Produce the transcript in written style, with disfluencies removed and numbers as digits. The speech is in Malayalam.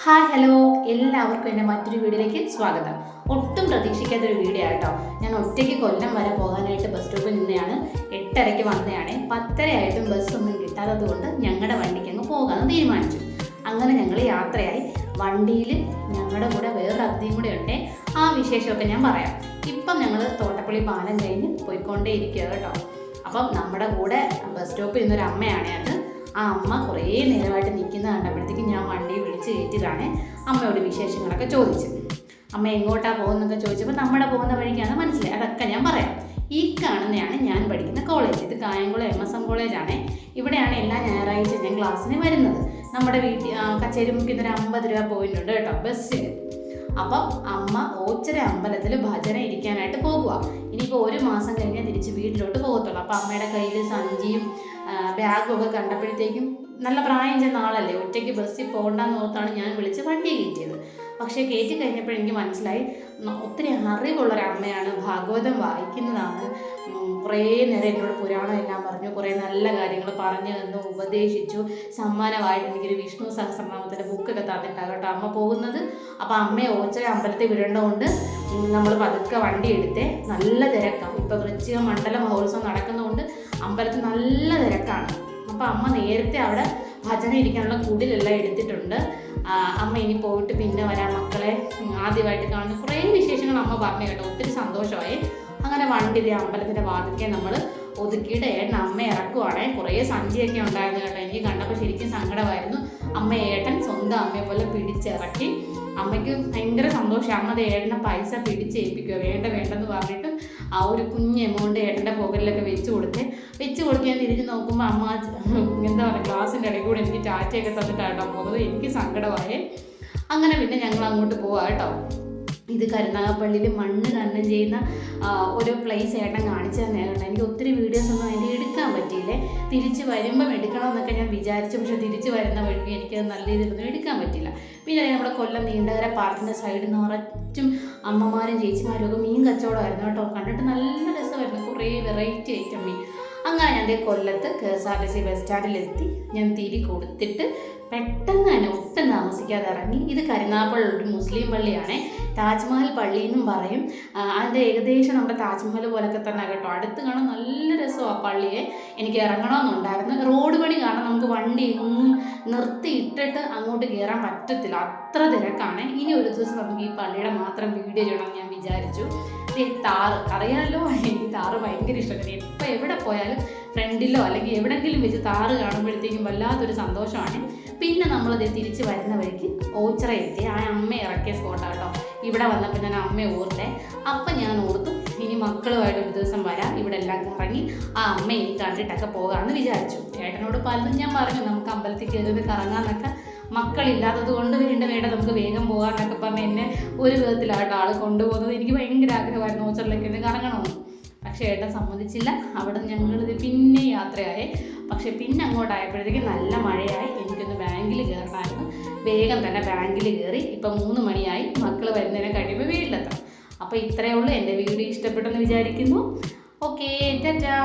ഹായ് ഹലോ, എല്ലാവർക്കും എൻ്റെ മറ്റൊരു വീഡിയോയിലേക്ക് സ്വാഗതം. ഒട്ടും പ്രതീക്ഷിക്കാത്തൊരു വീഡിയോ ആട്ടോ. ഞാൻ ഒറ്റയ്ക്ക് കൊല്ലം വരെ പോകാനായിട്ട് ബസ് സ്റ്റോപ്പിൽ നിന്നെയാണ്. 8:30 വന്നതാണ്. 10:30 ആയിട്ടും ബസ്സൊന്നും കിട്ടാത്തത് കൊണ്ട് ഞങ്ങളുടെ വണ്ടിക്ക് അങ്ങ് പോകാമെന്ന് തീരുമാനിച്ചു. അങ്ങനെ ഞങ്ങൾ യാത്രയായി. വണ്ടിയിൽ ഞങ്ങളുടെ കൂടെ വേറൊരു അതിഥിയും കൂടെ ഉണ്ട്. ആ വിശേഷമൊക്കെ ഞാൻ പറയാം. ഇപ്പം ഞങ്ങൾ തോട്ടപ്പള്ളി പാലം കഴിഞ്ഞ് പോയിക്കൊണ്ടേ ഇരിക്കുക കേട്ടോ. അപ്പം നമ്മുടെ കൂടെ ബസ് സ്റ്റോപ്പിൽ നിന്നൊരു അമ്മയാണ് അത്. ആ അമ്മ കുറേ നേരമായിട്ട് നിൽക്കുന്ന കണ്ടപ്പോഴത്തേക്ക് ഞാൻ വണ്ടി വിളിച്ച് കയറ്റിയതാണ്. അമ്മയോട് വിശേഷങ്ങളൊക്കെ ചോദിച്ചു. അമ്മ എങ്ങോട്ടാണ് പോകുന്നതൊക്കെ ചോദിച്ചപ്പോൾ നമ്മുടെ പോകുന്ന വഴിക്കാണ് മനസ്സിലായി. അതൊക്കെ ഞാൻ പറയാം. ഈ കാണുന്നതാണ് ഞാൻ പഠിക്കുന്ന കോളേജ്. ഇത് കായംകുളം MSM കോളേജാണ്. ഇവിടെയാണ് എല്ലാ ഞായറാഴ്ച ഞാൻ ക്ലാസ്സിന് വരുന്നത്. നമ്മുടെ കച്ചേരിമുക്കിൽ നിന്ന് 50 രൂപ പോയിന്റ് ഉണ്ട് കേട്ടോ ബസ്സിൽ. അപ്പം അമ്മ ഓച്ചിറ അമ്പലത്തിൽ ഭജന ഇരിക്കാനായിട്ട് പോകുക. ഇനിയിപ്പോൾ 1 മാസം കഴിഞ്ഞാൽ തിരിച്ച് വീട്ടിലോട്ട് പോകത്തുള്ളൂ. അപ്പോൾ അമ്മയുടെ കയ്യിൽ സഞ്ചിയും ബാഗും ഒക്കെ കണ്ടപ്പോഴത്തേക്കും നല്ല പ്രായം ചെന്ന ആളല്ലേ, ഒറ്റയ്ക്ക് ബസ്സിൽ പോകണ്ടെന്ന് ഓർത്താണ് ഞാൻ വിളിച്ച് വണ്ടി കയറ്റിയത്. പക്ഷേ കയറ്റി കഴിഞ്ഞപ്പോൾ എനിക്ക് മനസ്സിലായി ഒത്തിരി അറിവുള്ളൊരമ്മയാണ്, ഭാഗവതം വായിക്കുന്നതാണ്. കുറേ നേരം എന്നോട് പുരാണം എല്ലാം പറഞ്ഞു, കുറേ നല്ല കാര്യങ്ങൾ പറഞ്ഞു തന്നു, ഉപദേശിച്ചു. സമ്മാനമായിട്ട് എനിക്കൊരു വിഷ്ണു സഹസ്രനാമത്തിൻ്റെ ബുക്കൊക്കെ തന്നിട്ടാണ് കേട്ടോ അമ്മ പോകുന്നത്. അപ്പോൾ അമ്മയെ ഓച്ചിറ അമ്പലത്തിൽ വിടേണ്ടതുകൊണ്ട് നമ്മൾ പതുക്കെ വണ്ടി എടുത്തേ. നല്ല തിരക്കാണ്. ഇപ്പോൾ വൃശ്ചിക മണ്ഡല മഹോത്സവം നടക്കുന്നതുകൊണ്ട് അമ്പലത്തിൽ നല്ല തിരക്കാണ്. അപ്പോൾ അമ്മ നേരത്തെ അവിടെ ഭജന ഇരിക്കാനുള്ള കുടിലെല്ലാം എടുത്തിട്ടുണ്ട്. അമ്മ ഇനി പോയിട്ട് പിന്നെ വരാം മക്കളെ, ആദ്യമായിട്ട് കാണുന്ന കുറേ വിശേഷങ്ങൾ അമ്മ പറഞ്ഞു കേട്ടോ. ഒത്തിരി സന്തോഷമായി. അങ്ങനെ വണ്ടി അമ്പലത്തിൻ്റെ വാതിൽക്കെ നമ്മൾ ഒതുക്കിയിട്ട് ഏട്ടൻ അമ്മ ഇറക്കുവാണേ. കുറേ സഞ്ചിയൊക്കെ ഉണ്ടായിരുന്നു കേട്ടോ. എനിക്ക് കണ്ടപ്പോൾ ശരിക്കും സങ്കടമായിരുന്നു. അമ്മ ഏട്ടൻ സ്വന്തം അമ്മയെ പോലെ പിടിച്ചിറക്കി. അമ്മയ്ക്ക് ഭയങ്കര സന്തോഷം. അമ്മ ഏട്ടനെ പൈസ പിടിച്ചേൽപ്പിക്കുക, വേണ്ടെന്ന് പറഞ്ഞിട്ട് ആ ഒരു കുഞ്ഞ് എമൗണ്ട് ഏട്ടൻ്റെ പോക്കറ്റിലൊക്കെ വെച്ച് കൊടുക്കാൻ തിരിഞ്ഞ് നോക്കുമ്പോൾ അമ്മ എന്താ പറയുക, ക്ലാസ്സിൻ്റെ ഇടയിൽ കൂടെ എനിക്ക് ടാറ്റയൊക്കെ തന്നിട്ടാട്ടോ പോകുന്നത്. എനിക്ക് സങ്കടമായേ. അങ്ങനെ പിന്നെ ഞങ്ങൾ അങ്ങോട്ട് പോവാം കേട്ടോ. ഇത് കരുനാഗപ്പള്ളിയിൽ മണ്ണ് ഖനനം ചെയ്യുന്ന ഒരു പ്ലേസ് ഏട്ടൻ കാണിച്ചു തന്നെ കേട്ടോ. എനിക്ക് ഒത്തിരി വീഡിയോസൊന്നും അതിൻ്റെ എടുക്കാൻ പറ്റിയില്ലേ. തിരിച്ച് വരുമ്പം എടുക്കണമെന്നൊക്കെ ഞാൻ വിചാരിച്ചു. പക്ഷേ തിരിച്ച് വരുന്ന വഴി എനിക്കത് നല്ല രീതിയിലൊന്നും എടുക്കാൻ പറ്റില്ല. പിന്നെ നമ്മുടെ കൊല്ലം നീണ്ടകര പാർക്കിൻ്റെ സൈഡിൽ നിറച്ചും അമ്മമാരും ചേച്ചിമാരും ഒക്കെ മീൻ കച്ചവടമായിരുന്നു കേട്ടോ. കണ്ടിട്ട് നല്ല രസമായിരുന്നു, കുറേ വെറൈറ്റി ഐറ്റം മീൻ. അങ്ങനെ ഞാൻ കൊല്ലത്ത് KSRTC ബസ് സ്റ്റാൻഡിലെത്തി. ഞാൻ തിരി കൊടുത്തിട്ട് പെട്ടെന്ന് തന്നെ ഒട്ടും താമസിക്കാതെ ഇറങ്ങി. ഇത് കരുനാഗപ്പള്ളി ഒരു മുസ്ലിം പള്ളിയാണ്. താജ്മഹൽ പള്ളി എന്നും പറയും. അതിൻ്റെ ഏകദേശം നമ്മുടെ താജ്മഹൽ പോലൊക്കെ തന്നെ കേട്ടോ. അടുത്ത് കാണാൻ നല്ല രസമാണ് ആ പള്ളിയെ. എനിക്ക് ഇറങ്ങണമെന്നുണ്ടായിരുന്നു. റോഡ് പണി കാരണം നമുക്ക് വണ്ടി എങ്ങും നിർത്തിയിട്ടിട്ട് അങ്ങോട്ട് കയറാൻ പറ്റത്തില്ല, അത്ര തിരക്കാണ്. ഇനി ഒരു ദിവസം നമുക്ക് ഈ പള്ളിയുടെ മാത്രം വീഡിയോ ചെയ്യണമെന്ന് ഞാൻ വിചാരിച്ചു. താറ് അറിയാമല്ലോ, എനിക്ക് താറ് ഭയങ്കര ഇഷ്ടമാണ്. എപ്പോൾ എവിടെ പോയാലും ഫ്രണ്ടിലോ അല്ലെങ്കിൽ എവിടെയെങ്കിലും വെച്ച് താറ് കാണുമ്പോഴത്തേക്കും വല്ലാത്തൊരു സന്തോഷമാണ്. പിന്നെ നമ്മളത് തിരിച്ച് വരുന്ന വഴിക്ക് ഓച്ചിറ എത്തി. ആ അമ്മ ഇറക്കിയ സ്പോട്ടാണ് കേട്ടോ. ഇവിടെ വന്നപ്പോൾ ഞാൻ അമ്മയെ ഓർത്തേ. അപ്പം ഞാൻ ഓർത്തു ഇനി മക്കളുമായിട്ട് ഒരു ദിവസം വരാം, ഇവിടെ എല്ലാം കറങ്ങി ആ അമ്മ ഇനി കണ്ടിട്ടൊക്കെ പോകാമെന്ന് വിചാരിച്ചു. ഏട്ടനോട് പലതും ഞാൻ പറഞ്ഞു, നമുക്ക് അമ്പലത്തിൽ കയറി കറങ്ങാമെന്നൊക്കെ. മക്കളില്ലാത്തത് കൊണ്ട് വേണ്ട നമുക്ക് വേഗം പോകാമെന്നൊക്കെ പറഞ്ഞ് എന്നെ ഒരു വിധത്തിലാട്ടോ ആൾ കൊണ്ടുപോകുന്നത്. എനിക്ക് ഭയങ്കര ആഗ്രഹമായിരുന്നു ഓച്ചിറയിലേക്ക് ഒന്ന് കറങ്ങണമെന്ന്. പക്ഷേ ഏട്ടൻ സമ്മതിച്ചില്ല. അവിടെ ഞങ്ങളിത് പിന്നെ യാത്രയായി. പക്ഷേ പിന്നെ അങ്ങോട്ടായപ്പോഴത്തേക്ക് നല്ല മഴയായി. എനിക്കൊന്ന് ബാങ്കിൽ കയറണമായിരുന്നു. വേഗം തന്നെ ബാങ്കിൽ കയറി. ഇപ്പം 3 മണിയായി. മക്കൾ വരുന്നതിനെ കഴിയുമ്പോൾ വീട്ടിലെത്തണം. അപ്പോൾ ഇത്രയേ ഉള്ളൂ. എൻ്റെ വീഡിയോ ഇഷ്ടപ്പെട്ടെന്ന് വിചാരിക്കുന്നു. ഓക്കേ, ടാറ്റാ.